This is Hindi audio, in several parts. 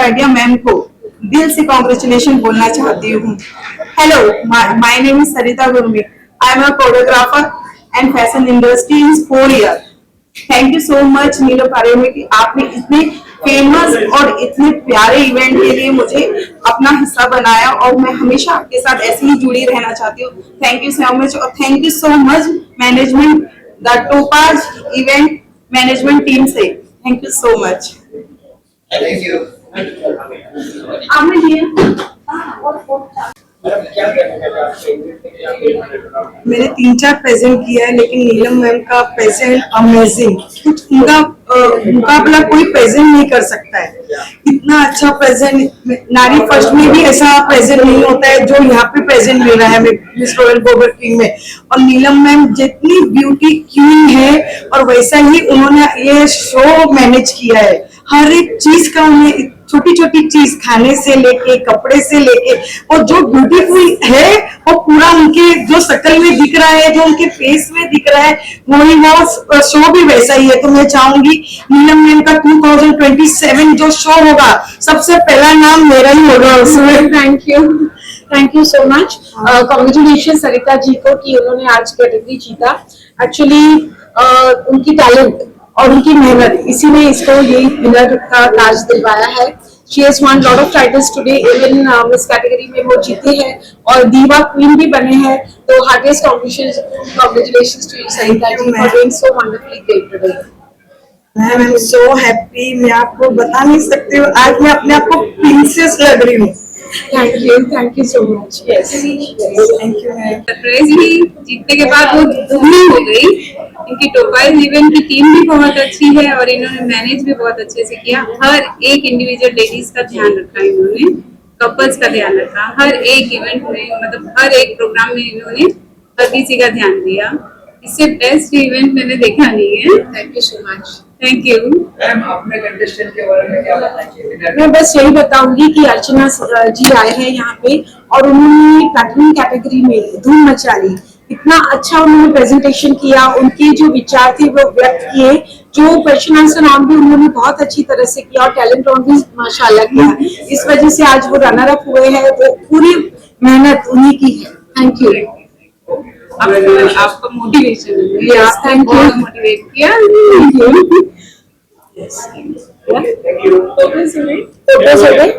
आइडिया मैम को दिल से कॉन्ग्रेचुलेशन बोलना चाहती हूँ। Hello, my name is Sarita Gurmeet. I am a choreographer and fashion industry is 4 years. Thank you so much Neelam Paremi की आपने इतने फेमस और इतने प्यारे इवेंट के लिए मुझे अपना हिस्सा बनाया और मैं हमेशा आपके साथ ऐसे ही जुड़ी रहना चाहती हूँ. थैंक यू सो मच और thank you so much management the Topaz event management team से. Thank you so much. Thank you. आपने दिया मैंने 3-4 प्रेजेंट किया है लेकिन नीलम मैम का प्रेजेंट अमेजिंग. उनका मुकाबला कोई प्रेजेंट नहीं कर सकता है. इतना अच्छा प्रेजेंट नारी फर्स्ट में भी ऐसा प्रेजेंट नहीं होता है जो यहाँ पे प्रेजेंट मिल रहा है मिस रॉयल गोबर टीम में. और नीलम मैम जितनी ब्यूटी क्वीन है और वैसा ही उन्होंने ये शो मैनेज किया है. हर एक चीज का उन्हें छोटी छोटी चीज खाने से लेके कपड़े से लेके और जो ब्यूटीफुल है वो पूरा उनके जो शक्ल में दिख रहा है जो उनके फेस में दिख रहा है वही वो शो भी वैसा ही है. तो मैं चाहूंगी नीलम मैम का 2027 जो शो होगा सबसे पहला नाम मेरा ही होगा उसमें. Thank you so much. Congratulation Sarita ji को कि उन्होंने आज कैटेगरी जीता. एक्चुअली उनकी टैलेंट और उनकी मेहनत इसी ने इसको ये विनर का ताज दिलवाया है. She has won lot of titles today, even इस कैटेगरी में वो जीते हैं और दीवा क्वीन भी बने हैं. तो heartiest congratulations to you Sarita ji for doing so wonderfully great today. I am so happy. मैं आपको बता नहीं सकती हूँ आज मैं अपने आप को प्रिंसेस लग रही हूँ. Thank you so much. Yes thank you. Surprise ही जीतने के बाद वो दुगनी हो गई. इनकी टोपाइज इवेंट की टीम भी बहुत अच्छी है और इन्होंने मैनेज भी बहुत अच्छे से किया. हर एक इंडिविजुअल लेडीज का ध्यान रखा इन्होंने, कपल्स का ध्यान रखा. हर एक इवेंट में मतलब हर एक प्रोग्राम में इन्होंने हर किसी का ध्यान दिया. इससे बेस्ट इवेंट मैंने देखा नहीं है. Thank you so much. Thank you. Ma'am अपने कंटेस्टेंट के बारे में क्या बताएंगे? मैं बस यही बताऊंगी कि अर्चना जी आए हैं यहाँ पे और उन्होंने प्लैटिनम कैटेगरी में धूम मचा ली. इतना अच्छा उन्होंने प्रेजेंटेशन किया. उनके जो विचार थे वो व्यक्त किए. जो क्वेश्चन आंसर राउंड भी उन्होंने बहुत अच्छी तरह से किया और टैलेंट राउंड भी माशाल्लाह किया. इस वजह से आज वो रनर अप हुए हैं. वो पूरी मेहनत उन्हीं की है. Thank you. आपका मोटिवेशन थैंक यू. मोटिवेट किया. फोटोज हो गए.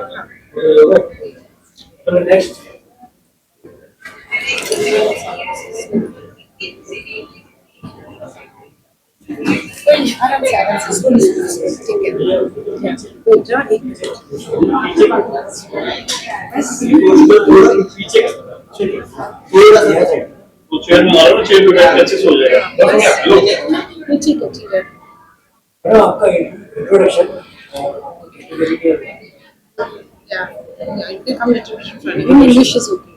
नेक्स्ट तो चेयर में मारो, चेयर पे बैठ के अच्छे से हो जाएगा. ठीक है. आपका introduction In English is okay.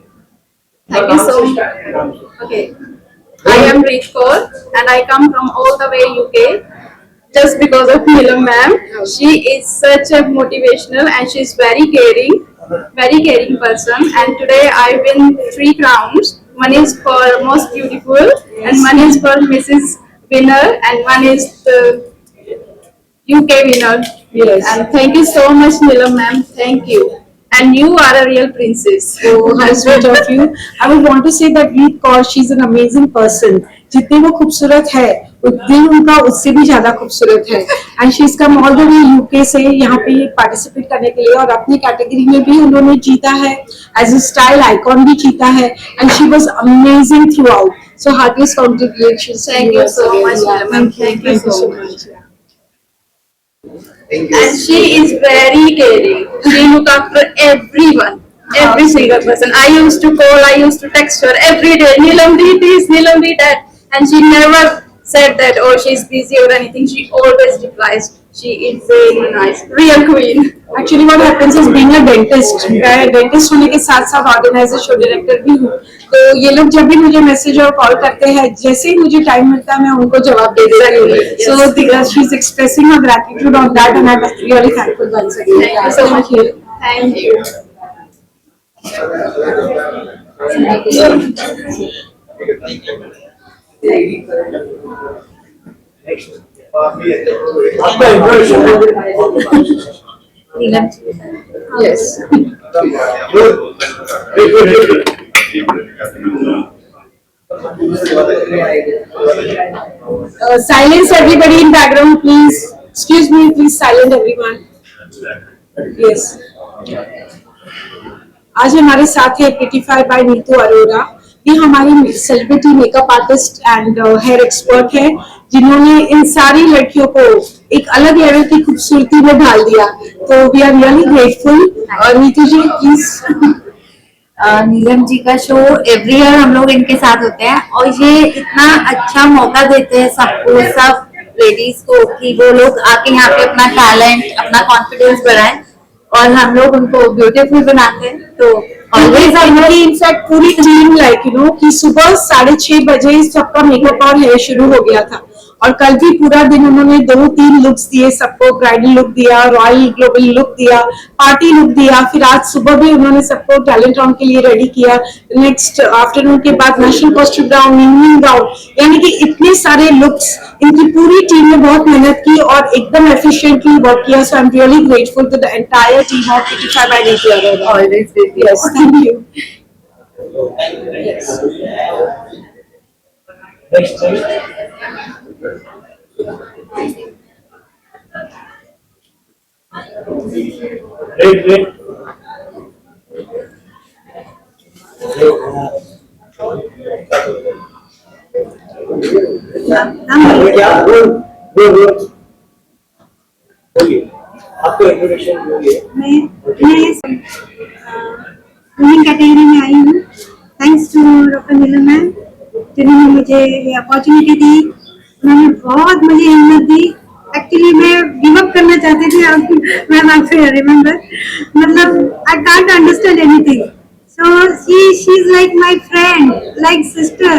Thank you so much. Okay. I am Rich Kaur and I come from all the way UK just because of Neelam ma'am. She is such a motivational and she is very caring person. And today I win 3 crowns. One is for most beautiful and one is for Mrs. Winner and one is the UK winner. Yes. And thank you so much Neelam ma'am. Thank you. And you are a real princess. So how sweet of you. I would want to say that Reet Kaur, she's an amazing person. जितने वो खूबसूरत है, दिल उनका उससे भी ज्यादा खूबसूरत है. And she's come all the way UK से यहाँ पे पार्टिसिपेट करने के लिए और अपनी कैटेगरी में भी उन्होंने जीता है. As a style icon भी जीता है. And she was amazing throughout. So heartiest congratulations. Thank you so much, ma'am. Thank you so much. And she is very caring. She look after everyone, every single person. I used to call, I used to text her every day. Neelam did this, Neelam did that, and she never said that or she's busy or anything. She always replies. She is very nice, real queen. Actually, what happens is being a dentist. मैं डेंटिस्ट होने के साथ साथ ऑर्गेनाइजर शो डायरेक्टर भी हूँ. तो ये लोग जब भी मुझे मैसेज और कॉल करते हैं, जैसे ही मुझे टाइम मिलता है मैं उनको जवाब दे देती हूँ. So she is expressing her gratitude on that, and I'm really thankful once again. Thank you so much. Thank you. आपका introduction. Yes. Good. Silence everybody in background, please. Excuse me, please silent everyone. Yes. आज हमारे साथ है ब्यूटीफाई बाय नीतू अरोरा। ये हमारी celebrity makeup artist and hair expert है, जिन्होंने इन सारी लड़कियों को एक अलग लेवल की खूबसूरती में ढाल दिया। तो we are really grateful. Neetu ji please. Neelam ji का शो एवरी ईयर हम लोग इनके साथ होते हैं और ये इतना अच्छा मौका देते हैं सबको, सब लेडीज को, कि वो लोग आके यहाँ पे अपना टैलेंट, अपना कॉन्फिडेंस बढ़ाएं और हम लोग उनको ब्यूटीफुल बनाते हैं। तो ऑलवेज हमारी इनफैक्ट पूरी टीम लाइक यू नो कि सुबह 6:30 बजे सबका मेकअप और हेयर शुरू हो गया था, और कल भी पूरा दिन उन्होंने 2-3 लुक्स दिए सबको। ब्राइडल लुक दिया, रॉयल ग्लोबल लुक दिया, पार्टी लुक दिया, फिर आज सुबह भी उन्होंने सबको टैलेंट राउंड के लिए रेडी किया। नेक्स्ट आफ्टरनून के बाद national costume round, evening round, यानी कि इतने सारे लुक्स इनकी पूरी टीम ने बहुत मेहनत की और एकदम एफिशिएंटली वर्क किया। So I am really grateful to the entire team of beautify by Neetu Arora. Always yes, thank you. Great. आपको इंट्रोडक्शन होगी। मैं वुमेन कैटेगरी में आई हूँ, thanks to doctor Neelam ma'am जिन्होंने मुझे ये अपॉर्चुनिटी दी। उन्होंने बहुत मुझे हिम्मत दी। एक्चुअली मैं गिव अप करना चाहती थी, मैम आपसे रिमेम्बर, मतलब I can't understand anything, so she is like my friend, like sister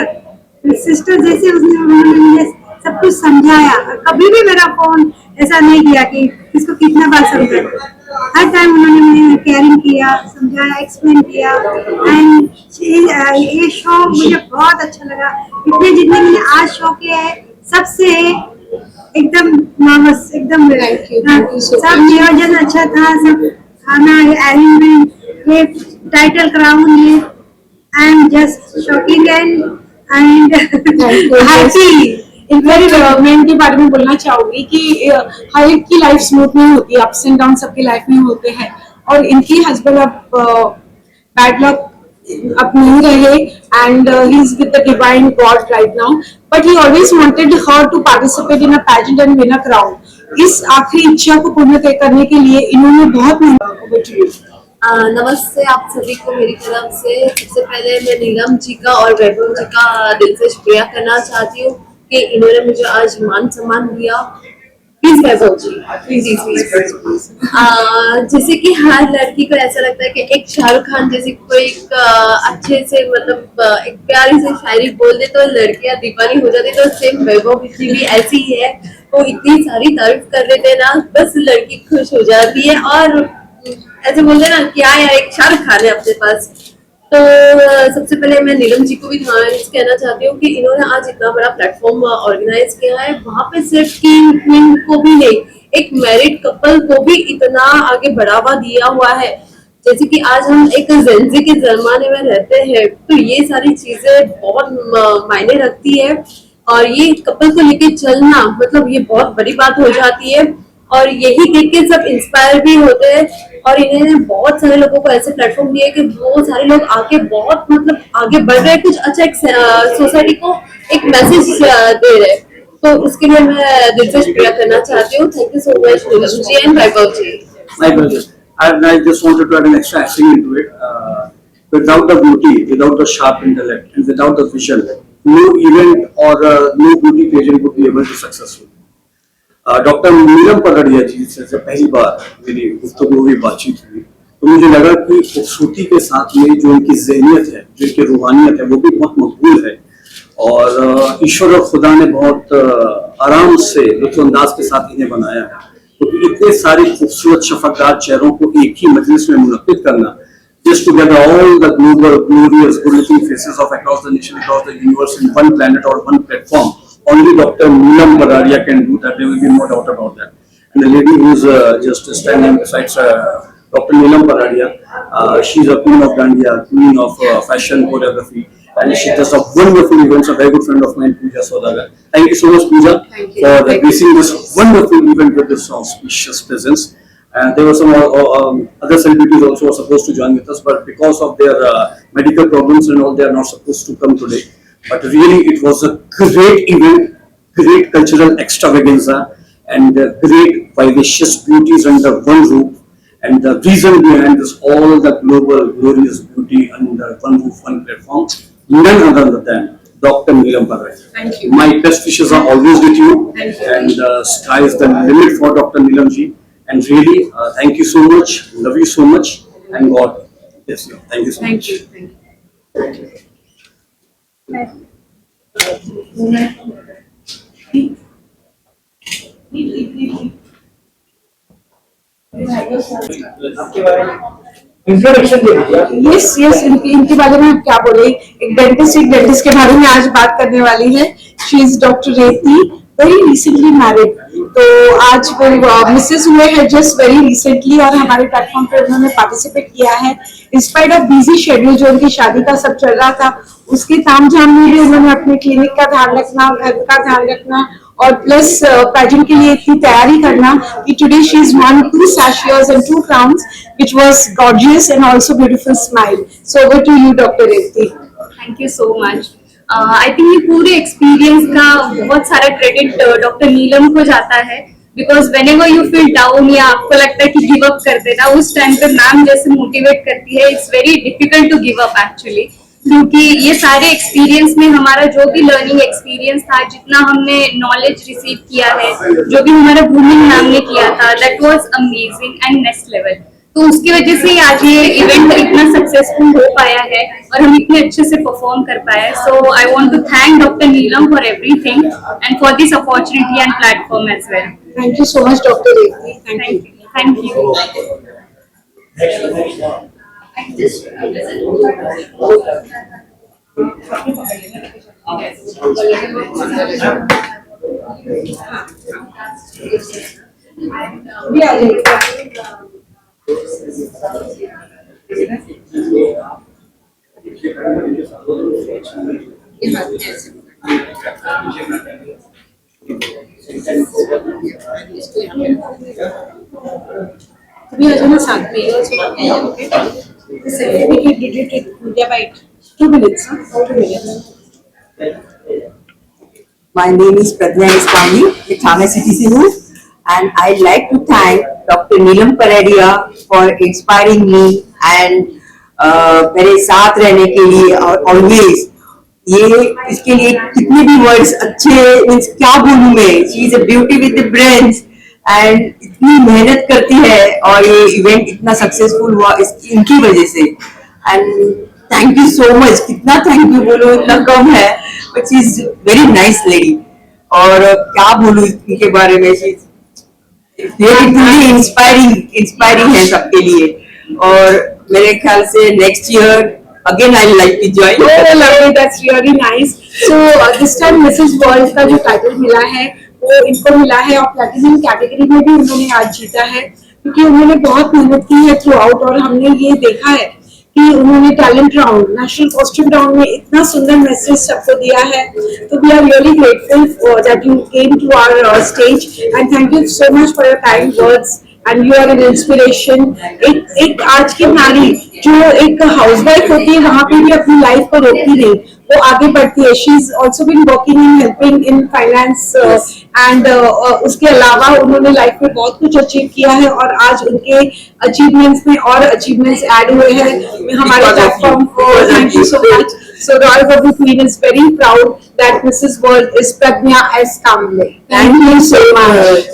जैसे उन्होंने मुझे सब कुछ समझाया। कभी भी मेरा फोन ऐसा नहीं किया कि इसको कितना बार समझाया, हर टाइम उन्होंने मुझे केयरिंग किया, समझाया, एक्सप्लेन किया। एंड ये शो मुझे बहुत अच्छा लगा। इतने जितने मैंने आज शो किया है सबसे एकदम नर्वस, एकदम सब नियोजन अच्छा था, सब खाना, अरेंजमेंट, ये टाइटल क्राउन, ये I am just shocking and happy. In fact मैं इनके बारे में बोलना चाहूंगी कि हर एक की लाइफ स्मूथ नहीं होती, अप्स एंड डाउन सबकी लाइफ में होते हैं, और इनकी हस्बैंड अब बैड लक अब नहीं रहे, and he is with the divine god right now, but he always wanted her to participate in a pageant and win a crown. इस आखिरी इच्छा को पूर्ण करने के लिए इन्होंने बहुत मेहनत। नमस्ते आप सभी को मेरी तरफ से। सबसे पहले मैं नीलम जी का और वैभव जी का दिल से शुक्रिया करना चाहती हूँ कि इन्होंने मुझे आज मान सम्मान दिया। Please Vaibhav ji, please. जैसे कि हर लड़की को ऐसा लगता है कि एक शाहरुख खान जैसे कोई एक अच्छे से मतलब एक प्यारी से शायरी बोल दे तो लड़कियां दीवानी हो जाती, तो सेम वैभव जी भी ऐसी ही है। वो इतनी सारी तारीफ कर देते हैं ना, बस लड़की खुश हो जाती है और ऐसे बोलते ना क्या यार एक शाहरुख खान है अपने पास। तो सबसे पहले मैं नीलम जी को भी थैंक्स कहना चाहती हूँ कि इन्होंने आज इतना बड़ा प्लेटफॉर्म ऑर्गेनाइज किया है। वहाँ पे सिर्फ किंग क्वीन को भी नहीं, एक मैरिड कपल को भी इतना आगे बढ़ावा दिया हुआ है। जैसे कि आज हम एक जेंजी के जमाने में रहते हैं, तो ये सारी चीजें बहुत मायने रखती है, और ये कपल को लेके चलना मतलब ये बहुत बड़ी बात हो जाती है, और यही देख के सब इंस्पायर भी होते हैं। और इन्होंने बहुत सारे लोगों को ऐसे प्लेटफॉर्म दिए कि वो सारे लोग आगे बहुत मतलब आगे बढ़ रहे हैं, कुछ अच्छा एक सोसाइटी को एक मैसेज दे रहे हैं। तो उसके लिए मैं दिल से शुक्रिया करना चाहती हूँ। Thank you so much Neelam ji and Vaibhav ji. My pleasure. And I just wanted to add an extra thing into it. Without the beauty, without the sharp intellect, and without the vision, no event or no beauty pageant would be able to successful. Doctor Neelam Paradiya ji से पहली बार मेरी गुफ्तगू हुई, बातचीत हुई, तो मुझे लगा कि खूबसूरती के साथ में जो इनकी ज़हनियत है, जो इनकी रूहानियत है, वो भी बहुत मकबूल है। और ईश्वर और खुदा ने बहुत आराम से लुत्फ़अंदाज के साथ इन्हें बनाया है। तो इतने सारे खूबसूरत शफकदार चेहरों को एक ही मजलिस में मुनक़्क़िद करना, just to gather all the global, glorious, good-looking faces of across the nation, across the universe in one planet or one platform. Only Dr. Neelam Padaria can do that. There will be no doubt about that. And the lady who's just standing besides Dr. Neelam Padaria, she's a queen of Dandiya, queen of fashion choreography, and she does a wonderful events. A very good friend of mine, Pooja Sodagar. Thank you so much, Pooja, for gracing this wonderful event with this auspicious presence. And there were some other celebrities also were supposed to join with us, but because of their medical problems and all, they are not supposed to come today. But really, it was a great event, great cultural extravaganza, and great vivacious beauties under one roof. And the reason behind this, all the global glorious beauty under one roof, one platform, none other than Dr. Neelam Parwai. Thank you. My best wishes are always with you. Thank you. And sky is the limit for Dr. Neelam ji. And really, thank you so much, love you so much, and God bless you. Thank you so much. Thank you. आपके बारे में इंट्रोडक्शन दे दीजिए आप। यस इनके बारे में आप क्या बोले। एक डेंटिस्ट के बारे में आज बात करने वाली है। शी इज डॉक्टर रेती, वेरी रिसेंटली मैरिड। तो आज वो मिसेस हुए हैं जस्ट वेरी रिसेंटली, और हमारे प्लेटफॉर्म पे उन्होंने पार्टिसिपेट किया है। इंस्पाइट ऑफ बिजी शेड्यूल जो उनकी शादी का सब चल रहा था, उसके तामझाम में भी उन्होंने अपने क्लिनिक का ध्यान रखना, घर का ध्यान रखना, और प्लस पेजेंट के लिए इतनी तैयारी करना कि today she is won 2 sachets and 2 crowns, which was gorgeous and also beautiful smile. So over to you, Dr. Revti. Thank you so much. I think ये पूरे एक्सपीरियंस का बहुत सारा क्रेडिट डॉक्टर नीलम को जाता है, because when ever you feel down या आपको लगता है कि गिव अप कर देना, उस टाइम पे मैम जैसे मोटिवेट करती है। It's very difficult to give up actually, क्योंकि ये सारे एक्सपीरियंस में हमारा जो भी लर्निंग एक्सपीरियंस था, जितना हमने नॉलेज रिसीव किया है, जो भी हमारा ग्रूमिंग मैम ने किया था, that was amazing and next level. तो उसकी वजह से आज ये इवेंट इतना सक्सेसफुल हो पाया है और हम इतने अच्छे से परफॉर्म कर पाए। So I want to thank doctor Neelam for everything and for this opportunity and platform as well. Thank you so much, Dr. Revti. Thank you. भी आ जाइए। अभी आ जाना साथ में। Okay, certificate did you take media bite? 2 minutes, huh? 2 minutes. My name is Pradnya Ispani, the Thane city से हूँ, and I'd like to thank Dr. Neelam Paradia for inspiring me and मेरे साथ रहने के लिए always। ये इसके लिए कितने भी वर्ड्स अच्छे, मीन्स क्या बोलूँ मैं। She is a beauty with the brains and इतनी मेहनत करती है, और ये इवेंट इतना सक्सेसफुल हुआ इनकी वजह से। And thank you so much. कितना थैंक यू बोलो, इतना कम है, but she is very nice lady. और क्या बोलूं इनके बारे में, शी इज इंस्पायरिंग है सबके लिए। और मेरे ख्याल से next year again I like to join. Oh, lovely, that's really nice. So this time Mrs. World का जो टाइटल मिला है वो इनको मिला है, और प्लैटिनम कैटेगरी में भी उन्होंने आज जीता है, क्योंकि उन्होंने बहुत मेहनत की है थ्रू आउट। और हमने ये देखा है कि उन्होंने talent round, national costume round में इतना सुंदर मैसेज सबको दिया है। तो we are really grateful that you came to our stage, and thank you so much for your kind words, and you are an inspiration. एक आज की नारी जो एक हाउसवाइफ होती है, वहां पे भी अपनी लाइफ को रोकती नहीं, वो आगे बढ़ती है। She is also been working in helping in finance, and उसके अलावा उन्होंने लाइफ में बहुत कुछ अचीव किया है, और आज उनके अचीवमेंट्स में और अचीवमेंट्स ऐड हुए हैं हमारे प्लेटफॉर्म को। Thank you so much. So Royal Babu Queen is very proud that Mrs. World is Pradnya S. Kamble. Thank you so much.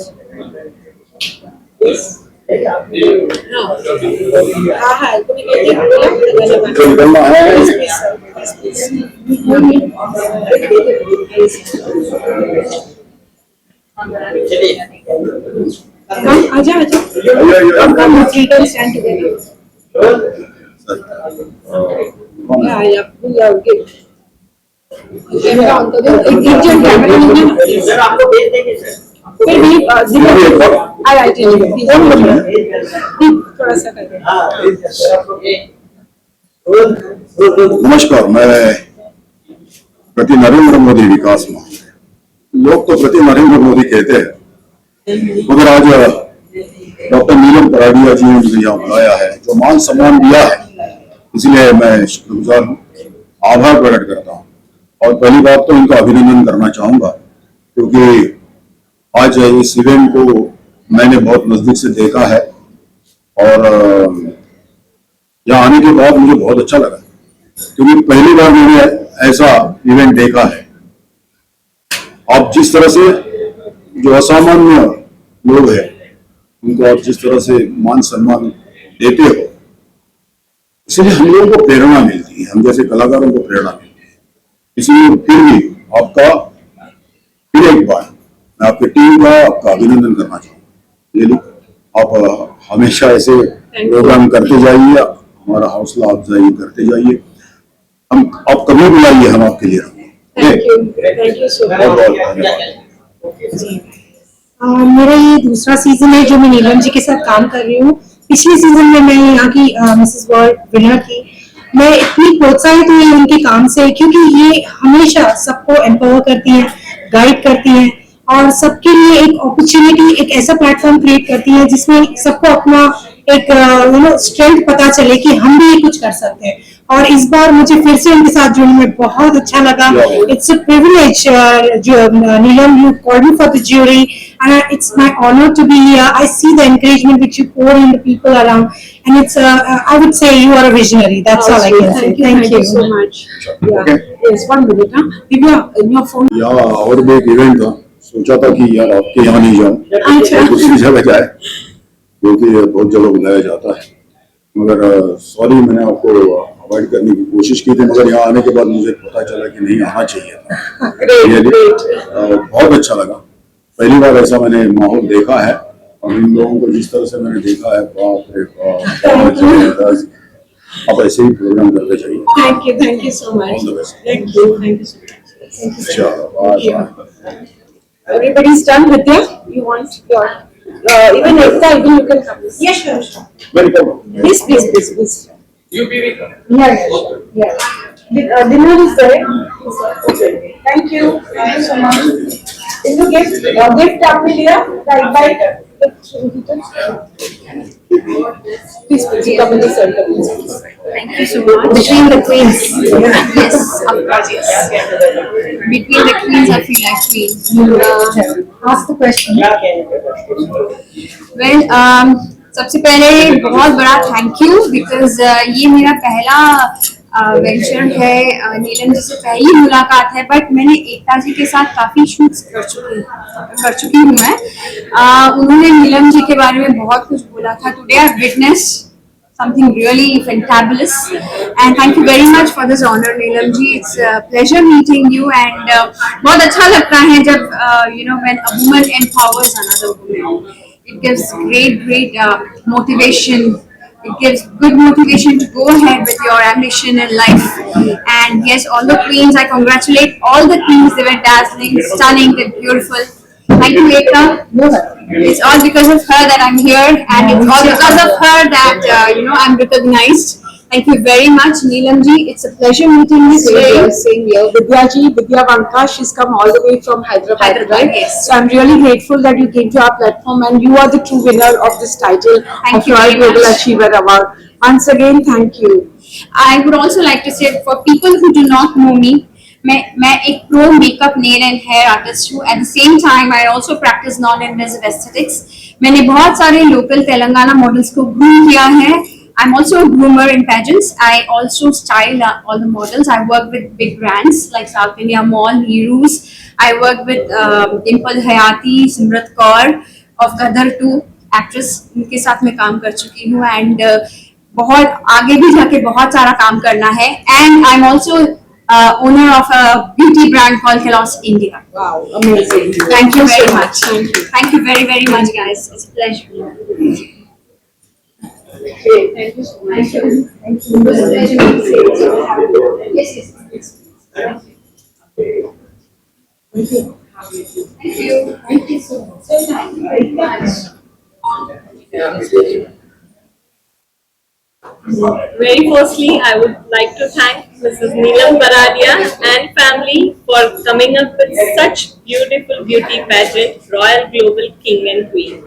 हाँ, तुम्हें क्या आजा stand together. सर आपको भेज देंगे सर। फिर भी थोड़ा सा हाँ, नमस्कार, मैं प्रति नरेंद्र मोदी विकास मांग। लोग तो प्रति नरेंद्र मोदी कहते हैं, मगर आज डॉक्टर नीलम पराडिया जी ने मुझे यहाँ बुलाया है, जो मान सम्मान दिया है, इसलिए मैं शुक्रगुजार हूँ, आभार प्रकट करता हूँ। और पहली बात तो इनका अभिनंदन करना चाहूंगा, क्योंकि आज इस इवेंट को मैंने बहुत नजदीक से देखा है और यहाँ आने के बाद मुझे बहुत अच्छा लगा, क्योंकि पहली बार मैंने ऐसा इवेंट देखा है। आप जिस तरह से जो असामान्य लोग हैं उनको आप जिस तरह से मान सम्मान देते हो, इसलिए हम लोगों को प्रेरणा मिलती है, हम जैसे कलाकारों को प्रेरणा मिलती है। इसलिए फिर भी आपका फिर एक बार मैं आपकी टीम का आपका अभिनंदन करना चाहूँगा। ये आप हमेशा ऐसे प्रोग्राम करते जाइए, हमारा हौसला अफजाई करते जाइए, हम आप कभी बुलाइए, हम आपके लिए थैंक यू सो बहुत मच। बहुत धन्यवाद। मेरा ये दूसरा सीजन है जो मैं नीलम जी के साथ काम कर रही हूँ। पिछले सीजन में मैं यहाँ की मिसेस वर्ल्ड विनर थी। मैं इतनी प्रोत्साहित हुई उनके काम से, क्योंकि ये हमेशा सबको एम्पावर करती हैं, गाइड करती हैं और सबके लिए एक अपॉर्चुनिटी, एक ऐसा प्लेटफॉर्म क्रिएट करती है जिसमें सबको अपना एक स्ट्रेंथ पता चले कि हम भी कुछ कर सकते हैं। और इस बार मुझे फिर से उनके साथ जुड़ने में बहुत अच्छा लगा। It's a privilege, Neelam, you called me for the jury and it's my honor to be here. I see the encouragement which you pour in the people around, and it's I would say you are a visionary. That's all I can say. Thank you so much. Yeah. Yes, 1 minute. Divya, in your phone. यहाँ और भी एक इवेंट था, सोचा था कि यार आपके यहाँ नहीं जाऊँ, अच्छा। दूसरी जगह जाए, क्योंकि बहुत जगह बुलाया जाता है। मगर सॉरी, मैंने आपको अवॉइड करने की कोशिश की थी, मगर यहाँ आने के बाद मुझे पता चला कि नहीं आना चाहिए था। बहुत अच्छा लगा, पहली बार ऐसा मैंने माहौल देखा है। और इन लोगों को जिस तरह से मैंने देखा है, बाप रे बाप, अब ऐसे ही प्रोग्राम करते चाहिए। Thank you so much. All the best. Thank you so much. चलो, bye. Everybody's done. Vidya, you want your even Ekta, even you can come. Yes, sure. Welcome. Please. You be with her. Yeah. Dinner is there. Okay. Thank you so much. इनको gift आपने लिया? The invite. Please, come in the center. Thank you so much. Between the queens. Yes, of course, yes. Between the queens, I feel like queens. Ask the question. Well, सबसे पहले बहुत बड़ा थैंक यू, बिकॉज ये मेरा पहला वेंचर है। नीलम जी से पहली मुलाकात है, बट मैंने एकता जी के साथ काफी शूट्स कर चुकी हूँ मैं। उन्होंने नीलम जी के बारे में बहुत कुछ बोला था। Today I witness something really fantabulous, and thank you very much for this honor, Neelam ji. It's a pleasure meeting you, and बहुत अच्छा लगता है जब when a woman empowers another woman. It gives great motivation. It gives good motivation to go ahead with your ambition in life. And yes, all the queens, I congratulate all the queens. They were dazzling, stunning, they're beautiful. Thank you, Ekta. It's all because of her that I'm here, and it's all because of her that I'm recognized. Thank you very much, Neelam ji. It's a pleasure meeting you today. Same here. Vidya Vanka, she's come all the way from Hyderabad, right? Yes. So I'm really grateful that you came to our platform, and you are the true winner of this title Thank of you Royal very Global much. Achiever Award. Once again, thank you. I would also like to say, for people who do not know me, मैं एक pro makeup nail and hair artist हूँ। At the same time I also practice non invasive aesthetics. मैंने बहुत सारे लोकल तेलंगाना मॉडल्स को ग्रूम किया है। I'm also a groomer in pageants. I also style all the models. I work with big brands like South India Mall, Neeru's. I work with Dimple Hayati, Simrat Kaur of Gadar 2 actress. उनके साथ मैं काम कर चुकी हूँ, and बहुत आगे भी जाके बहुत सारा काम करना है। And I'm also owner of a beauty brand called Helos India. Wow, amazing. Thank you very so much. Thank you very much, guys. It's a pleasure. Great. Thank you so much. Thank you. It was a pleasure meeting you. Yes. Thank you so much. So thank you very much. Very firstly, I would like to thank Mrs. Neelam Baradia and family for coming up with such beautiful beauty pageant, Royal Global King and Queen.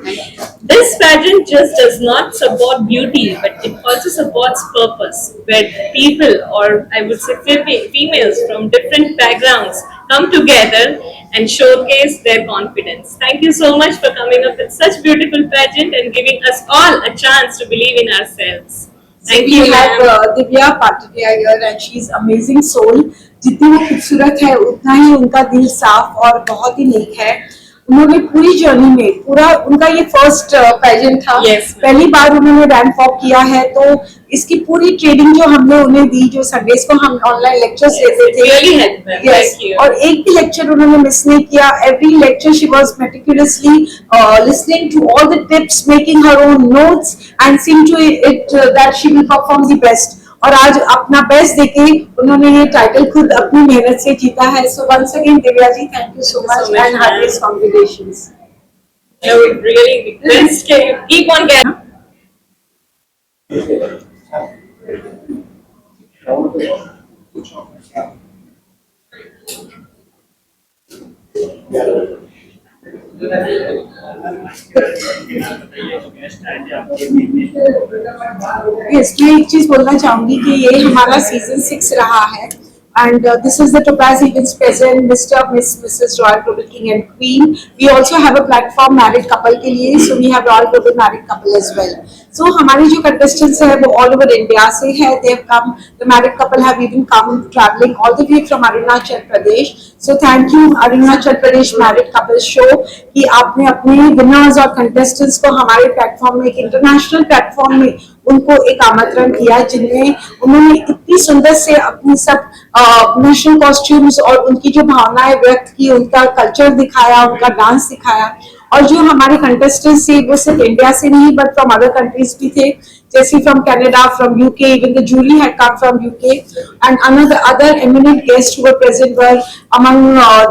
This pageant just does not support beauty, but it also supports purpose, where people, or I would say females from different backgrounds, come together and showcase their confidence. Thank you so much for coming up with such beautiful pageant and giving us all a chance to believe in ourselves. Thank we you, have ma'am. Divya Patadia here and she is amazing soul. जितनी वो खूबसूरत है उतना ही उनका दिल साफ और बहुत ही नेक है. उन्होंने पूरी जर्नी में पूरा उनका ये फर्स्ट पेजेंट था. Yes, ma'am. पहली बार उन्होंने रैंप वॉक किया है तो इसकी पूरी ट्रेनिंग जो हमने उन्हें दी, जो संडेज को हम ऑनलाइन लेक्चर्स लेते थे, Really helped, ma'am. Yes. Thank you. और एक भी लेक्चर उन्होंने मिस नहीं किया. Every lecture she was meticulously listening to all the tips, making her own notes and seeing to it that she will perform the best. और आज अपना बेस्ट देके उन्होंने ये टाइटल खुद अपनी मेहनत से जीता है. So once again Divya ji, thank you so much much, and ma'am. Heartiest congratulations. I would really request you keep on getting. Yes, मैं एक चीज बोलना चाहूंगी कि ये हमारा सीजन 6 रहा है and this is the Topaz Events present Mr. Miss Mrs. Royal Global King and Queen. We also have a platform married couple के लिए, so we have Royal Global married couple as well. So हमारे जो contestants हैं वो all over India से है. They have come, the married couple have even come traveling all the way from Arunachal Pradesh. So thank you Arunachal Pradesh married couple show कि आपने अपने winners और contestants को हमारे platform में, एक international platform में उनको एक आमंत्रण किया, जिनमें उन्होंने इतनी सुंदर से अपनी सब नेशनल कॉस्ट्यूम्स और उनकी जो भावनाएं व्यक्त की, उनका कल्चर दिखाया, उनका डांस दिखाया. और जो हमारे कंटेस्टेंट्स थे वो सिर्फ इंडिया से नहीं बट फ्रॉम अदर कंट्रीज भी थे, जैसे from Canada, from UK, even the jury had come from UK and other eminent guest who were present were among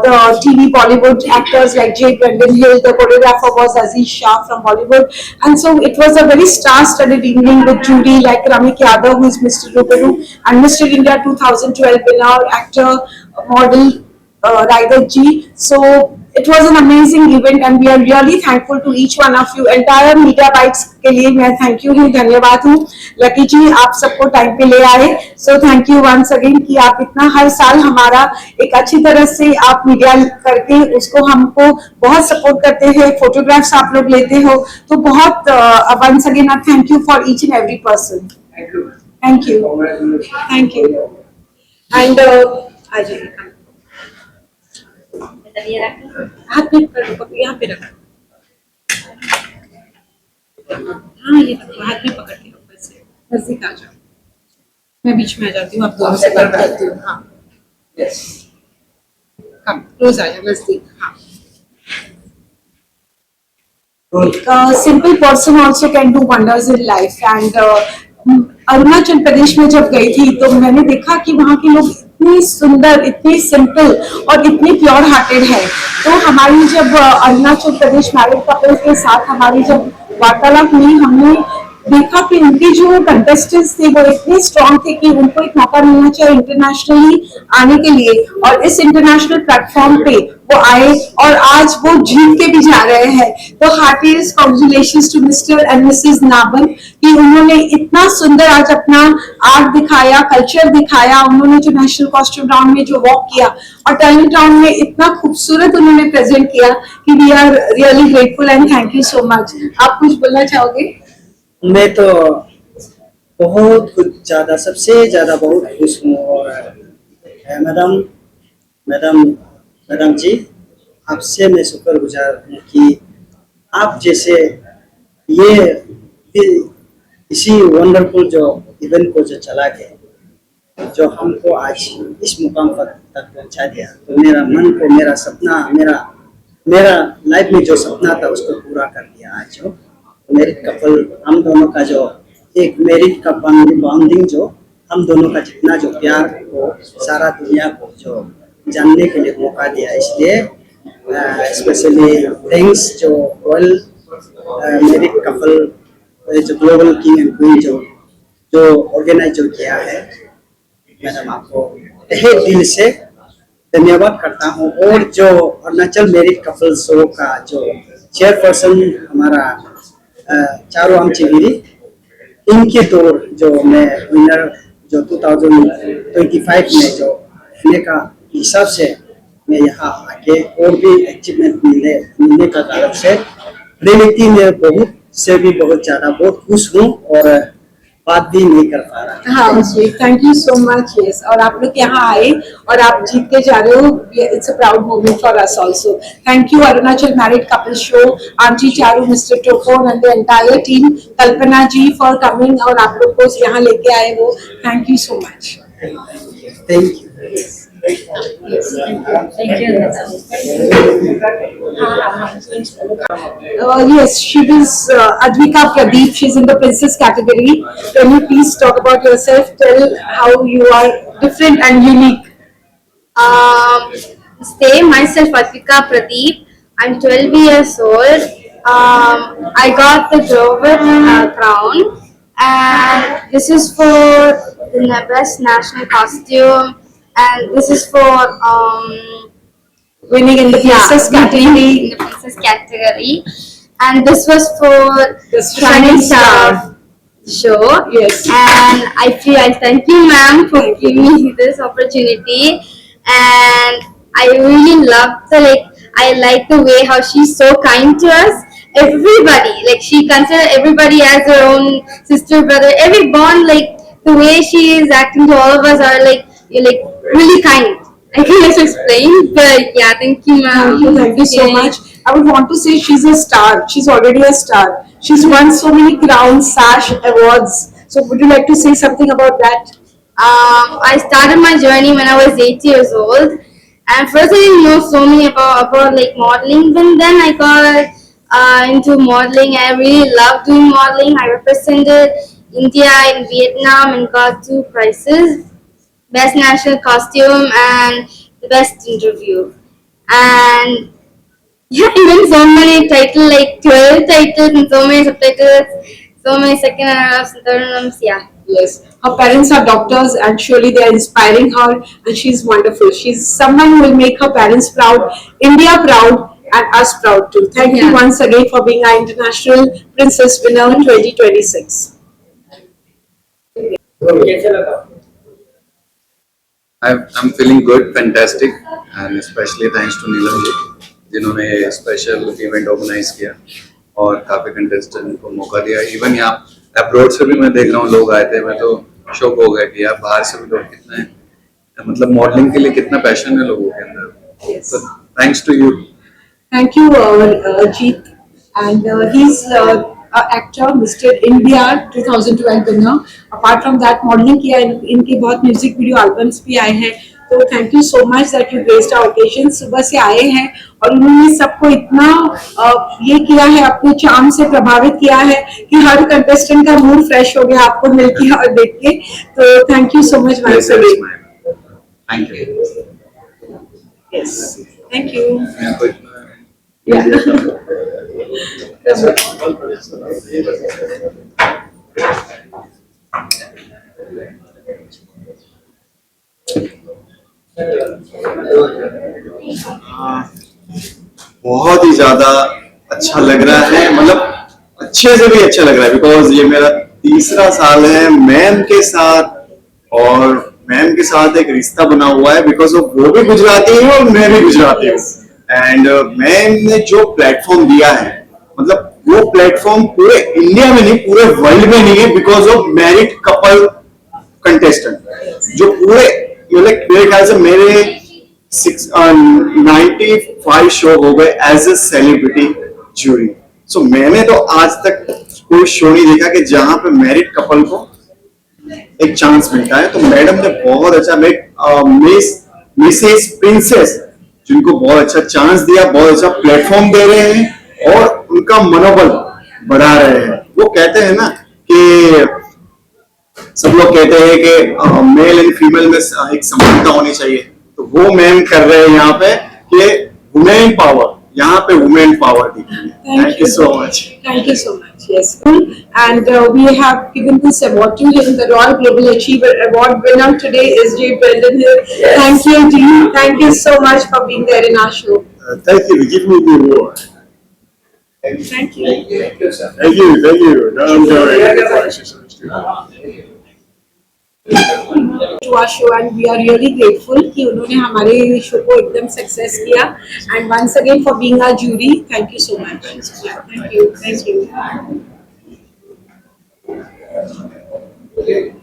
the TV Bollywood actors like J. Brendan Hill. The choreographer was Aziz Shah from Bollywood, and so it was a very star-studded evening with jury like Ramik Yadav, who is Mr. Rubaru, and Mr. India 2012 winner, actor, model Raider Ji. So it was an amazing event and we are really thankful to each one of you. Entire Media Bites के लिए मैं thank you हूँ, धन्यवाद हूँ. लकी जी आप सबको टाइम पे ले आए, so thank you once again कि आप इतना हर साल हमारा एक अच्छी तरह से आप मीडिया करके उसको हमको बहुत सपोर्ट करते हैं. फोटोग्राफ्स आप लोग लेते हो तो बहुत once again I thank you for each and every person. Thank you. Thank you. And Ajay हाथ पे पकड़, यहाँ पे रखो. हाँ ये रखो, हाथ में पकड़ के ऊपर से नजदीक आ जाओ. मैं बीच में आ जाती हूँ, आप दोनों से बात करती हूँ. हाँ कम क्लोज आ जाओ, नजदीक. हाँ simple person also can do wonders in life and Arunachal Pradesh में जब गई थी तो मैंने देखा कि वहाँ के लोग इतनी सुंदर, इतनी सिंपल और इतनी प्योर हार्टेड है. तो हमारी जब अरुणाचल प्रदेश मैरिड कपल के साथ हमारी जब वार्तालाप हुई, हमने देखा कि उनके जो कंटेस्टेंट्स थे वो इतने स्ट्रॉन्ग थे कि उनको एक मौका मिलना चाहिए इंटरनेशनली आने के लिए, और इस इंटरनेशनल प्लेटफॉर्म पे वो आए और आज वो जीत के भी जा रहे हैं. तो heartiest congratulations to Mr and Mrs Naban कि उन्होंने इतना सुंदर आज अपना आर्ट दिखाया, कल्चर दिखाया. उन्होंने जो नेशनल कॉस्ट्यूम राउंड में जो वॉक किया और टैलेंट राउंड में इतना खूबसूरत उन्होंने प्रेजेंट किया कि we are really grateful and thank you so much. आप कुछ बोलना चाहोगे? मैं तो बहुत कुछ ज्यादा, सबसे ज्यादा बहुत खुश हूँ. और मैडम जी आपसे मैं शुक्रगुजार हूँ कि आप जैसे ये इसी वंडरफुल जो इवेंट को जो चला के जो हमको आज इस मुकाम पर तक पहुँचा दिया. तो मेरा मन को, मेरा सपना, मेरा लाइफ में जो सपना था उसको पूरा कर दिया. आज जो मैरिड कपल हम दोनों का जो एक मैरिड का बॉन्डिंग, जो हम दोनों का जितना जो प्यार को सारा दुनिया को जो जानने के लिए मौका दिया, इसलिए स्पेशली थैंक्स जो रॉयल मैरिड कपल जो ग्लोबल किंग एंड क्वीन जो ऑर्गेनाइज जो किया है, मैडम आपको तहे दिल से धन्यवाद करता हूँ। और जो अरुणाचल मैरिड कपल शो का जो चेयरपर्सन हमारा चारू आमचेगिरी, इनके दौर जो मैं विनर जो 2025 में जो होने का हिसाब से मैं यहाँ आके और भी अचीवमेंट मिलने का कारण से रियलिटी में बहुत ज्यादा बहुत खुश हूँ और बात भी नहीं कर पा रहा। हाँ जी, thank you so much. Yes, और आप लोग यहाँ आए और आप जीत के जा रहे हो, it's a proud moment for us also. Thank you Arunachal married couple show, aunty Charu, Mr Tofon and the entire team, Kalpana ji for coming और आप लोग को यहाँ लेके आए वो, thank you so much. Thank you. Yes, she is Advika Pradeep. She's in the princess category. Can you please talk about yourself? Tell how you are different and unique. Stay myself, Advika Pradeep. I'm 12 years old. I got the Grover crown, and this is for the best national costume, and this is for Winning in the princess category. in the princess category, and this was for The Shining Star show. Yes. And I thank you, ma'am, for giving me this opportunity, and I really love I like the way how she's so kind to us. Everybody, like she considers everybody as her own sister, brother. Every bond, like the way she is acting to all of us are like really kind. I can't explain, but yeah, thank you, ma'am. Thank you so much. I would want to say she's a star. She's already a star. She's won so many crowns, sash, awards. So would you like to say something about that? I started my journey when I was 8 years old, and first I didn't know so many about like modeling. But then I got into modeling. I really loved doing modeling. I represented India in Vietnam and got 2 prizes: best national costume and the best interview. And yeah, even so many titles, like 12 titles and so many subtitles, so many second runners and third runners. Yeah. Yes. Her parents are doctors and surely they are inspiring her and she's wonderful. She's someone who will make her parents proud, India proud and us proud too. Thank you Yeah. once again for being our International Princess Winner 2026. I'm feeling good, fantastic, and especially thanks to Neelam ji जिन्होंने स्पेशल इवेंट ऑर्गेनाइज किया और काफी कंटेस्टेंट को मौका दिया। इवन यहाँ अब्रॉड से भी मैं देख रहा हूँ लोग आए थे, मैं तो शॉक हो गया कि यार बाहर से भी लोग कितना है, मतलब मॉडलिंग के लिए कितना पैशन है लोगों के अंदर। So thanks to you. Thank you, Jeet. And he's an actor, Mr. India 2012 winner. Apart from that, modeling किया, इनके बहुत म्यूजिक वीडियो एल्बम्स भी आए हैं। तो thank you so much that you graced our occasion. सुबह से आए हैं और उन्होंने सबको इतना ये किया है, अपने चार्म से प्रभावित किया है कि हर कंटेस्टेंट का मूड फ्रेश हो गया आपको मिलके और देख के। तो thank you so much once again. Thank you. Yes, thank you. बहुत ही ज्यादा अच्छा लग रहा है, मतलब अच्छे से भी अच्छा लग रहा है बिकॉज ये मेरा तीसरा साल है मैम के साथ और मैम के साथ एक रिश्ता बना हुआ है बिकॉज ऑफ वो भी गुजराती है और मैं भी गुजराती हूँ। एंड मैम ने जो प्लेटफॉर्म दिया है, मतलब वो प्लेटफॉर्म पूरे इंडिया में नहीं पूरे वर्ल्ड में नहीं है because of married couple contestant जो पूरे मतलब मेरे ख्याल से मेरे 95 शो हो गए एज ए सेलिब्रिटी जूरी। सो मैंने तो आज तक कोई शो नहीं देखा कि जहां पे मैरिड कपल को एक चांस मिलता है। तो मैडम ने बहुत अच्छा मिसेस प्रिंसेस जिनको बहुत अच्छा चांस दिया, बहुत अच्छा प्लेटफॉर्म दे रहे हैं और उनका मनोबल बढ़ा रहे हैं। वो कहते हैं ना कि सब लोग कहते हैं कि मेल एंड फीमेल में एक समानता होनी चाहिए, तो वो मैम कर रहे हैं यहाँ पे कि वुमेन पावर, यहाँ पे वुमेन पावर दिखी है। Thank you so much. Thank you so much. Yes, and we have given this award to him. The Royal Global Achiever Award winner today is J. Brendan Hill. Thank you, Dean. Thank you so much for being there in our show. Thank you for giving me the award. Thank you. Thank you. Now I'm going. To our show, and we are really grateful कि उन्होंने हमारे शो को एकदम सक्सेस किया. And once again for being our jury, thank you so much. Thank you.